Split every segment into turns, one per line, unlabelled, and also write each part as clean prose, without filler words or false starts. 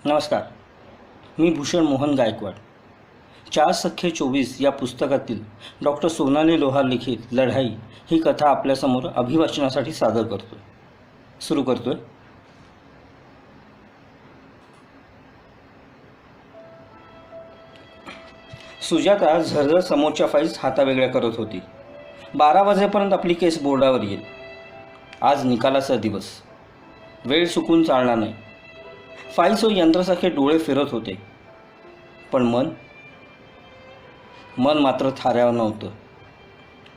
नमस्कार. मी भूषण मोहन गायकवाड. 4 सख्खे 24 या पुस्तकातील डॉक्टर सोनाली लोहार लिखित लढाई ही कथा आपल्यासमोर अभिवाचनासाठी सादर करतो. सुरू करतोय. सुजाता झरझर समोरच्या फाईल्स हातावेगळ्या करत होती. 12 वाजेपर्यंत आपली केस बोर्डावर येईल. आज निकालाचा दिवस. वेळ चुकून चालणार नाही. फाईल्स व यंत्रासारखे डोळे फिरत होते, पण मन मात्र थाऱ्यावर नव्हतं.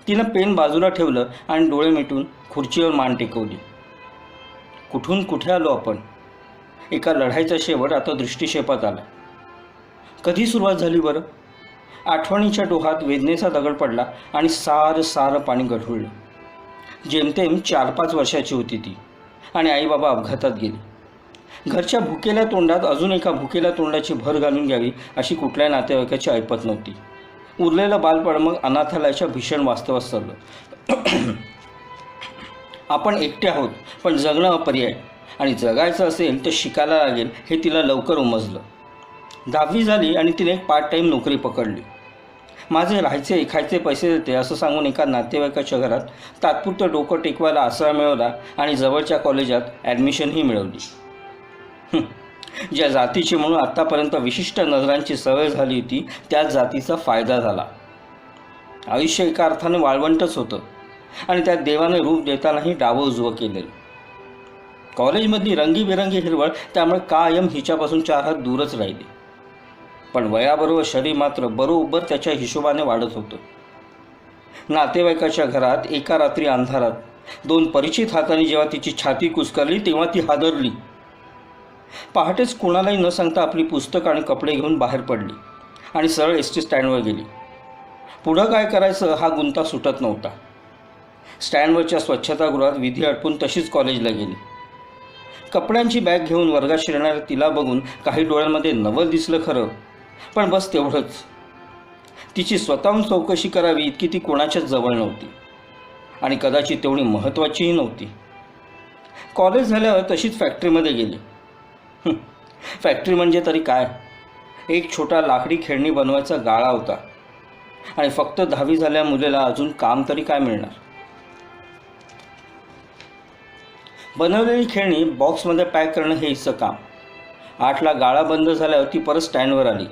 तिनं पेन बाजूला ठेवलं आणि डोळे मिटून खुर्चीवर मान टेकवली. कुठून कुठे आलो आपण? एका लढाईचा शेवट आता दृष्टिक्षेपात आला. कधी सुरुवात झाली बरं? आठवणीच्या डोहात वेदनेचा दगड पडला आणि सारं पाणी गढुळलं. जेमतेम 4-5 वर्षाची होती ती आणि आईबाबा अपघातात गेली. घरच्या भुकेल्या तोंडात अजून एका भुकेल्या तोंडाची भर घालून घ्यावी अशी कुठल्याही नातेवाईकाची ऐपत नव्हती. उरलेलं बालपण मग अनाथालयाच्या भीषण वास्तवात चाललं. आपण एकटे आहोत, पण जगणं अपर्याय आणि जगायचं असेल तर शिकायला लागेल हे तिला लवकर उमजलं. 10वी झाली आणि तिने एक पार्ट टाईम नोकरी पकडली. माझे राहायचे खायचे पैसे देते असं सांगून एका नातेवाईकाच्या घरात तात्पुरतं डोकं टेकवायला आसरा मिळवला आणि जवळच्या कॉलेजात ॲडमिशनही मिळवली. ज्या जातीची म्हणून आत्तापर्यंत विशिष्ट नजरांची सवय झाली होती त्याच जातीचा फायदा झाला. आयुष्य एका अर्थाने वाळवंटच होतं आणि त्यात देवाने रूप देतानाही डावं उजवं केलेलं. कॉलेजमधली रंगीबेरंगी हिरवळ त्यामुळे कायम हिच्यापासून 4 हात दूरच राहिली. पण वयाबरोबर शरीर मात्र बरोबर त्याच्या हिशोबाने वाढत होतं. नातेवाईकाच्या घरात एका रात्री अंधारात 2 परिचित हातांनी जेव्हा तिची छाती कुस्करली तेव्हा ती हादरली. पहाटेच कुणालाही न सांगता आपली पुस्तकं आणि कपडे घेऊन बाहेर पडली आणि सरळ एसटी स्टँडवर गेली. पुढं काय करायचं हा गुंता सुटत नव्हता. स्टँडवरच्या स्वच्छतागृहात विधी अडपून तशीच कॉलेजला गेली. कपड्यांची बॅग घेऊन वर्गात शिरणाऱ्या तिला बघून काही डोळ्यांमध्ये नवल दिसलं खरं, पण बस तेवढंच. तिची स्वतःहून चौकशी करावी इतकी ती कोणाच्याच जवळ नव्हती आणि कदाचित तेवढी महत्त्वाचीही नव्हती. कॉलेज झाल्यावर तशीच फॅक्टरीमध्ये गेली. फॅक्टरी म्हणजे तरी काय, एक छोटा लाकडी खेळणी बनवायचा गाळा होता आणि फक्त 10वी झाल्या मुलीला अजून काम तरी काय मिळणार. बनवलेली खेळणी बॉक्समध्ये पॅक करणं हे हिचं काम. 8ला गाळा बंद झाल्यावर ती परत स्टँडवर आली.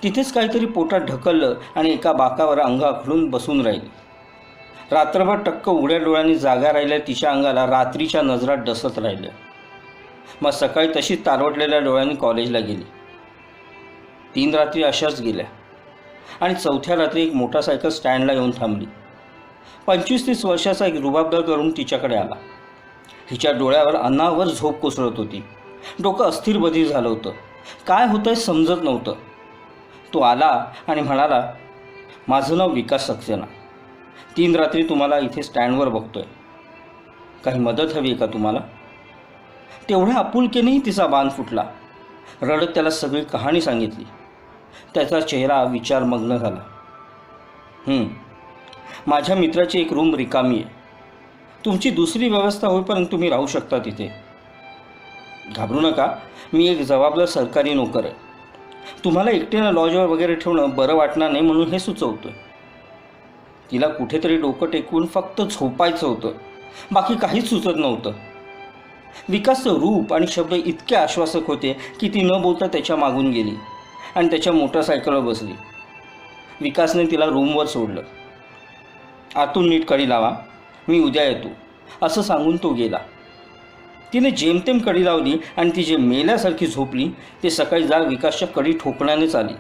तिथेच काहीतरी पोटात ढकललं आणि एका बाकावर अंग आखडून बसून राहिली. रात्रभर टक्क उघड्या डोळ्यांनी जागा राहिल्या तिच्या अंगाला रात्रीच्या नजरात डसत राहिल्या. मग सकाळी तशीच तारवटलेल्या डोळ्यांनी कॉलेजला गेली. 3 रात्री अशाच गेल्या आणि 4थ्या रात्री एक मोटारसायकल स्टँडला येऊन थांबली. 25-30 वर्षाचा एक रुबाबदार तरुण तिच्याकडे आला. हिच्या डोळ्यावर अनावर झोप कोसळत होती. डोकं अस्थिर बधीर झालं होतं. काय होतंय समजत नव्हतं. तो आला आणि म्हणाला, माझं नाव विकास सक्सेना. 3 रात्री तुम्हाला इथे स्टँडवर बघतोय. काही मदत हवी आहे का तुम्हाला? तेवढ्या आपुलकीनेही तिचा बाण फुटला. रडत त्याला सगळी कहाणी सांगितली. त्याचा चेहरा विचारमग्न झाला. माझ्या मित्राची एक रूम रिकामी आहे. तुमची दुसरी व्यवस्था होईपर्यंत तुम्ही राहू शकता तिथे. घाबरू नका, मी एक जबाबदार सरकारी नोकर आहे. तुम्हाला एकट्यानं लॉजवर वगैरे ठेवणं बरं वाटणार नाही म्हणून हे सुचवतोय. तिला कुठेतरी डोकं टेकवून फक्त झोपायचं होतं, बाकी काहीच सुचत नव्हतं. विकासचं रूप आणि शब्द इतके आश्वासक होते की ती न बोलता त्याच्या मागून गेली आणि त्याच्या मोटरसायकलवर बसली. विकासने तिला रूमवर सोडलं. आतून नीट कडी लावा, मी उद्या येतो असं सांगून तो गेला. तिने जेमतेम कडी लावली आणि ती जे मेल्यासारखी झोपली ते सकाळी जाग विकासच्या कडी ठोकण्यानेच आली.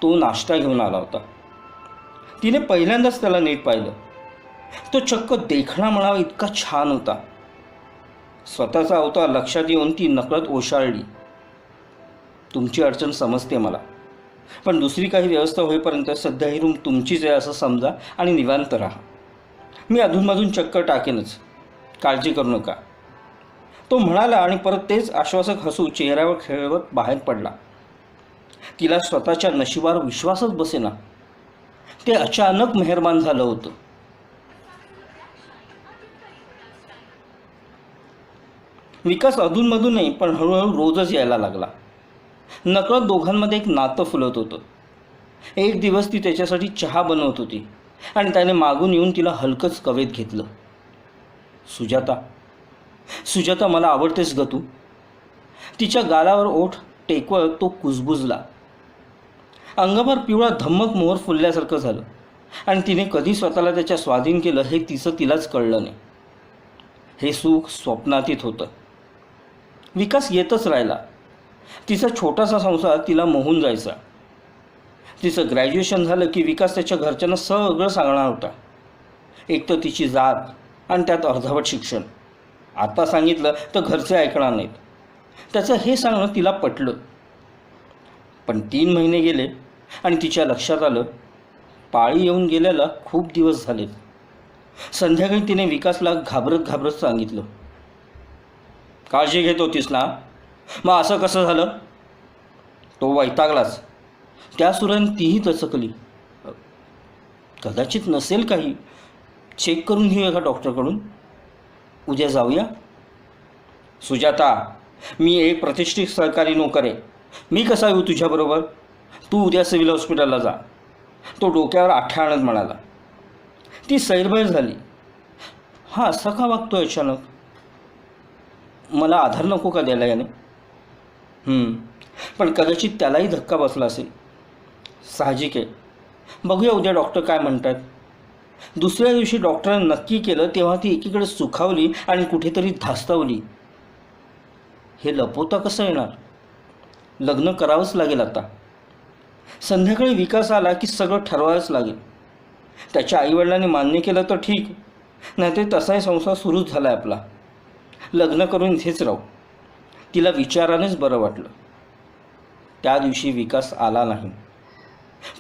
तो नाश्ता घेऊन आला होता. तिने पहिल्यांदाच त्याला नीट पाहिलं. तो चक्क देखणा म्हणावा इतका छान होता. स्वतःचा अवतार लक्षात येऊन ती नकळत ओशाळली. तुमची अडचण समजते मला, पण दुसरी काही व्यवस्था होईपर्यंत सध्या ही रूम तुमचीच आहे असं समजा आणि निवांत राहा. मी अधूनमधून चक्कर टाकेनच, काळजी करू नका, तो म्हणाला आणि परत तेच आश्वासक हसू चेहऱ्यावर खेळवत बाहेर पडला. तिला स्वतःच्या नशिबावर विश्वासच बसेना. ते अचानक मेहरबान झालं होतं. विकास अधूनमधून नाही पण हळूहळू रोजच यायला लागला. नकळत दोघांमध्ये एक नातं फुलत होतं. एक दिवस ती त्याच्यासाठी चहा बनवत होती आणि त्याने मागून येऊन तिला हलकंच कवेत घेतलं. सुजाता, सुजाता, मला आवडतेस ग तू. तिच्या गालावर ओठ टेकवत तो कुजबुजला. अंगावर पिवळा धम्मक मोहर फुलल्यासारखं झालं आणि तिने कधी स्वतःला त्याच्या स्वाधीन केलं हे तिलाच कळलं नाही. हे सुख स्वप्नातीत होतं. विकास येतच राहिला. तिचा छोटासा संसार तिला मोहून जायचा. तिचं ग्रॅज्युएशन झालं की विकास त्याच्या घरच्यांना सगळं सांगणार होता. एक तर तिची जात आणि त्यात अर्धवट शिक्षण. आता सांगितलं तर घरचे ऐकणार नाहीत. त्याचं हे सांगणं तिला पटलं. पण 3 महिने गेले आणि तिच्या लक्षात आलं पाळी येऊन गेल्याला खूप दिवस झालेत. संध्याकाळी तिने विकासला घाबरत घाबरत सांगितलं, काळजी घेत होतीस ना, मग असं कसं झालं? तो वैतागलाच. त्या सुराने तीही दचकली. कदाचित नसेल काही, चेक करून घेऊया का डॉक्टरकडून? उद्या जाऊया? सुजाता, मी एक प्रतिष्ठित सरकारी नोकर आहे. मी कसा येऊ तुझ्याबरोबर? तू उद्या सिव्हिल हॉस्पिटलला जा. तो डोक्यावर आठ्या आणत म्हणाला. ती सैरभैर झाली. हा असा का वागतोय अचानक? मला आधार नको का द्यायला याने? पण कदाचित त्यालाही धक्का बसला असेल. साहजिक आहे. बघूया उद्या डॉक्टर काय म्हणतात. दुसऱ्या दिवशी डॉक्टरांनी नक्की केलं तेव्हा ती एकीकडे सुखावली आणि कुठेतरी धास्तावली. हे लपवता कसं येणार? लग्न करावंच लागेल आता. संध्याकाळी विकास आला की सगळं ठरवावंच लागेल. त्याच्या आईवडिलांनी मान्य केलं तर ठीक, नाहीतर तसाही संसार सुरूच झाला आहे आपला. लग्न करून इथेच राहू. तिला विचारानेच बरं वाटलं. त्या दिवशी विकास आला नाही.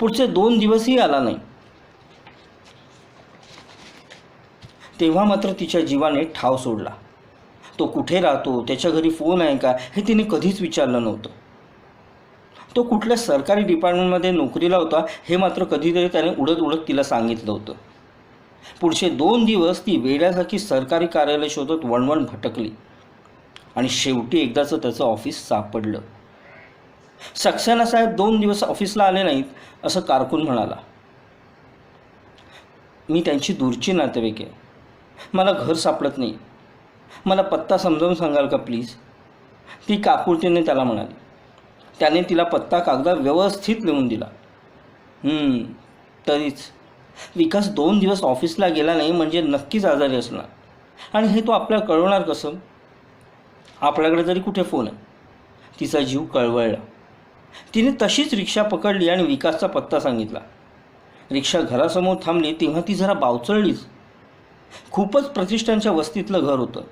पुढचे 2 दिवसही आला नाही. तेव्हा मात्र तिच्या जीवाने ठाव सोडला. तो कुठे राहतो, त्याच्या घरी फोन आहे का, हे तिने कधीच विचारलं नव्हतं. तो कुठल्या सरकारी डिपार्टमेंटमध्ये नोकरीला होता हे मात्र कधीतरी त्याने उडत उडत तिला सांगितलं होतं. पुढचे 2 दिवस ती वेड्यासारखी सरकारी कार्यालय शोधत वणवण भटकली आणि शेवटी एकदाचं त्याचं ऑफिस सापडलं. सक्सेना साहेब 2 दिवस ऑफिसला आले नाहीत असं कारकून म्हणाला. मी त्यांची दूरची नातेवाईक आहे. मला घर सापडत नाही. मला पत्ता समजावून सांगाल का प्लीज? ती काकुळतीने त्याला म्हणाली. त्याने तिला पत्ता कागदात व्यवस्थित लिहून दिला. तरीच विकास 2 दिवस ऑफिसला गेला नाही म्हणजे नक्कीच आजारी असणार. आणि हे तो आपल्याला कळवणार कसं? आपल्याकडे तरी कुठे फोन आहे? तिचा जीव कळवळला. तिने तशीच रिक्षा पकडली आणि विकासचा पत्ता सांगितला. रिक्षा घरासमोर थांबली तेव्हा ती जरा बावचळलीच. खूपच प्रतिष्ठानच्या वस्तीतलं घर होतं.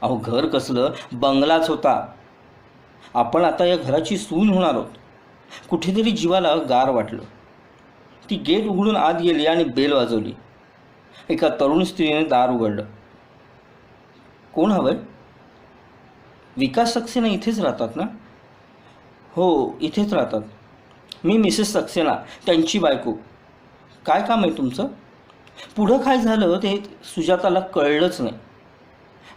अहो, घर कसलं, बंगलाच होता. आपण आता या घराची सून होणार आहोत. कुठेतरी जीवाला गार वाटलं. ती गेट उघडून आत गेली आणि बेल वाजवली. एका तरुण स्त्रीने दार उघडलं. कोण हवंय? विकास सक्सेना इथेच राहतात ना? हो, इथेच राहतात. मी मिसेस सक्सेना, त्यांची बायको. काय काम आहे तुमचं? पुढं काय झालं ते सुजाताला कळलंच नाही.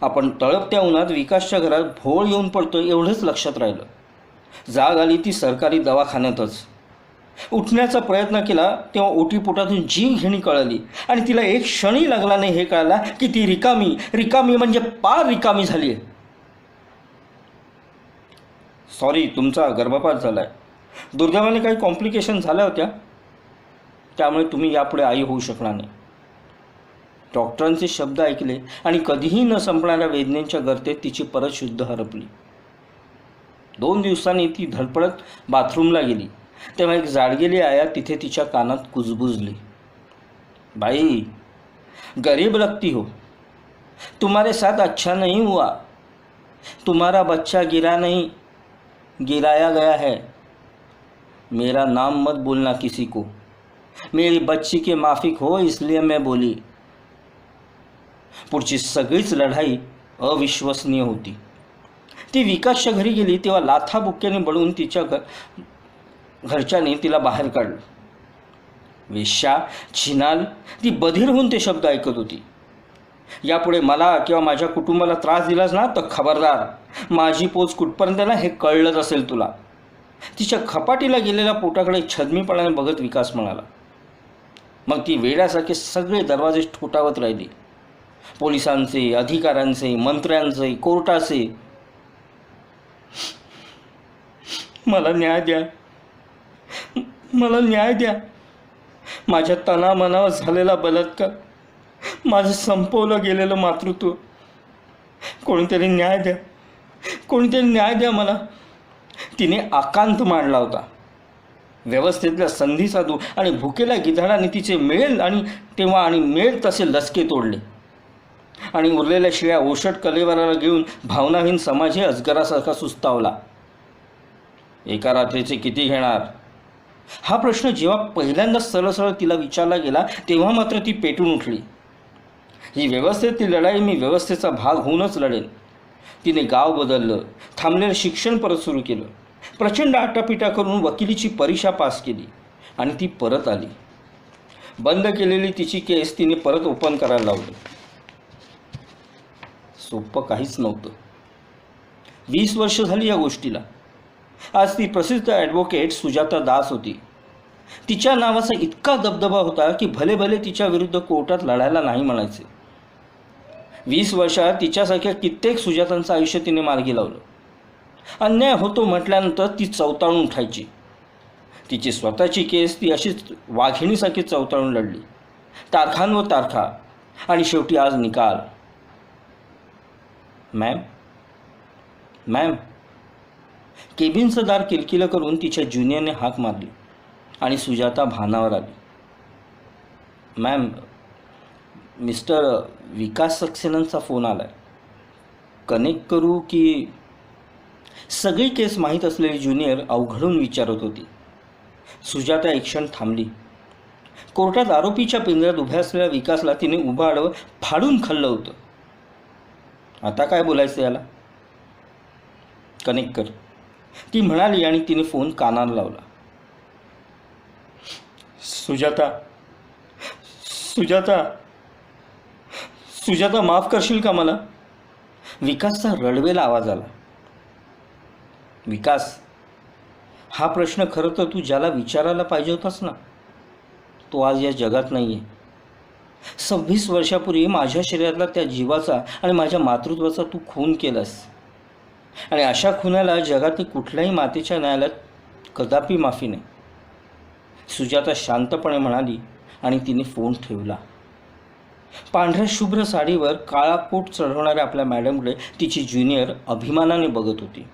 आपण तळपत्या उन्हात विकासच्या घरात भोळ येऊन पडतो एवढंच लक्षात राहिलं. जाग आली ती सरकारी दवाखान्यातच. उठण्याचा प्रयत्न केला तेव्हा ओटीपोटातून जीव घेणी कळली आणि तिला एक क्षणही लागला नाही हे कळला की ती रिकामी रिकामी म्हणजे पार रिकामी झाली आहे. सॉरी, तुमचा गर्भपात झाला आहे. दुर्दैवाने काही कॉम्प्लिकेशन झाल्या होत्या, त्यामुळे तुम्ही यापुढे आई होऊ शकणार नाही. डॉक्टरांचे शब्द ऐकले आणि कधीही न संपणाऱ्या वेदनेच्या गर्तेत तिची परत शुद्ध हरपली. 2 दिवसांनी ती धडपडत बाथरूमला गेली तेव्हा एक जाडगेली आया तिथे तिच्या कानात कुजबुजली. बाई, गरीब लगती हो. तुम्हारे साथ अच्छा नहीं हुआ. तुम्हारा बच्चा गिरा नहीं, गिराया गया है. मेरा नाम मत बोलना किसी को. मेरी बच्ची के माफिक हो इसलिए मैं बोली. पुढची सगळीच लढाई अविश्वसनीय होती. ती विकासच्या घरी गेली तेव्हा लाथाबुक्क्याने बळून तिच्या घरच्याने तिला बाहेर काढलं. वेश्या, छिनाल, ती बधीर होऊन ते शब्द ऐकत होती. यापुढे मला किंवा माझ्या कुटुंबाला त्रास दिलास ना तर खबरदार, माझी पोच कुठपर्यंत ना हे कळलंच असेल तुला. तिच्या खपाटीला गेलेल्या पोटाकडे छदमीपणाने बघत विकास म्हणाला. मग ती वेड्यासारखे सगळे दरवाजे ठोठावत राहिली. पोलिसांचे, अधिकाऱ्यांचे, मंत्र्यांचे, कोर्टाचे. मला न्याय द्या, मला न्याय द्या. माझ्या तनामनावर झालेला बलात्कार, माझं संपवलं गेलेलं मातृत्व, कोणीतरी न्याय द्या, कोणीतरी न्याय द्या मला. तिने आकांत मांडला होता. व्यवस्थेतल्या संधी साधू आणि भुकेल्या गिधाडाने तिचे मिळेल आणि तेव्हा आणि मिळेल तसे लसके तोडले आणि उरलेल्या शिळ्या ओषट कलेवराला घेऊन भावनाहीन समाजही अजगरासारखा सुस्तावला. एका रात्रीचे किती घेणार, हा प्रश्न जेव्हा पहिल्यांदा सरळ तिला विचारला गेला तेव्हा मात्र ती पेटून उठली. ही व्यवस्थेतील लढाई मी व्यवस्थेचा भाग होऊनच लढेन. तिने गाव बदललं, थांबलेलं शिक्षण परत सुरू केलं, प्रचंड आटापिटा करून वकिलीची परीक्षा पास केली आणि ती परत आली. बंद केलेली तिची केस तिने परत ओपन करायला लावली. सोपं काहीच नव्हतं. 20 वर्ष झाली या गोष्टीला. आज ती प्रसिद्ध ॲडव्होकेट सुजाता दास होती. तिच्या नावाचा इतका दबदबा होता की भले भले तिच्या विरुद्ध कोर्टात लढायला नाही म्हणायचे. 20 वर्षात तिच्यासारख्या कित्येक सुजातांचं आयुष्य तिने मार्गी लावलं. अन्याय होतो म्हटल्यानंतर ती चवताळून उठायची. तिची स्वतःची केस ती अशीच वाघिणीसारखी चवताळून लढली. तारखांवर तारखा आणि शेवटी आज निकाल. मॅम केबिनचं दार किलकिलं करून तिच्या ज्युनियरने हाक मारली आणि सुजाता भानावर आली. मॅम, मिस्टर विकास सक्सेनांचा फोन आला आहे. कनेक्ट करू की? सगळी केस माहीत असलेली ज्युनियर अवघडून विचारत होती. सुजाता एक क्षण थांबली. कोर्टात आरोपीच्या पिंजऱ्यात उभ्या असलेल्या विकासला तिने उभं आडवं फाडून खाल्लं होतं. आता काय बोलायचं याला? कनेक्ट कर, ती म्हणाली आणि तिने फोन कानाला लावला. सुजाता माफ करशील का मला? विकासचा रडवेला आवाज आला. विकास, हा प्रश्न खरं तर तू ज्याला विचारायला पाहिजे होतास ना, तो आज या जगात नाही आहे. 26 वर्षापूर्वी माझ्या शरीरातला त्या जीवाचा आणि माझ्या मातृत्वाचा तू खून केलास आणि अशा खुनाला जगातील कुठल्याही मातेच्या न्यायालयात कदापि माफी नाही. सुजाता शांतपणे म्हणाली आणि तिने फोन ठेवला. पांढऱ्या शुभ्र साडीवर काळा कोट चढवणाऱ्या आपल्या मॅडमकडे तिची ज्युनियर अभिमानाने बघत होती.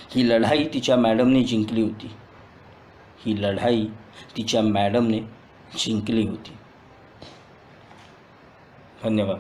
ही लढाई तिच्या मॅडमने जिंकली होती. ही लढाई तिच्या मॅडमने जिंकली होती. धन्यवाद.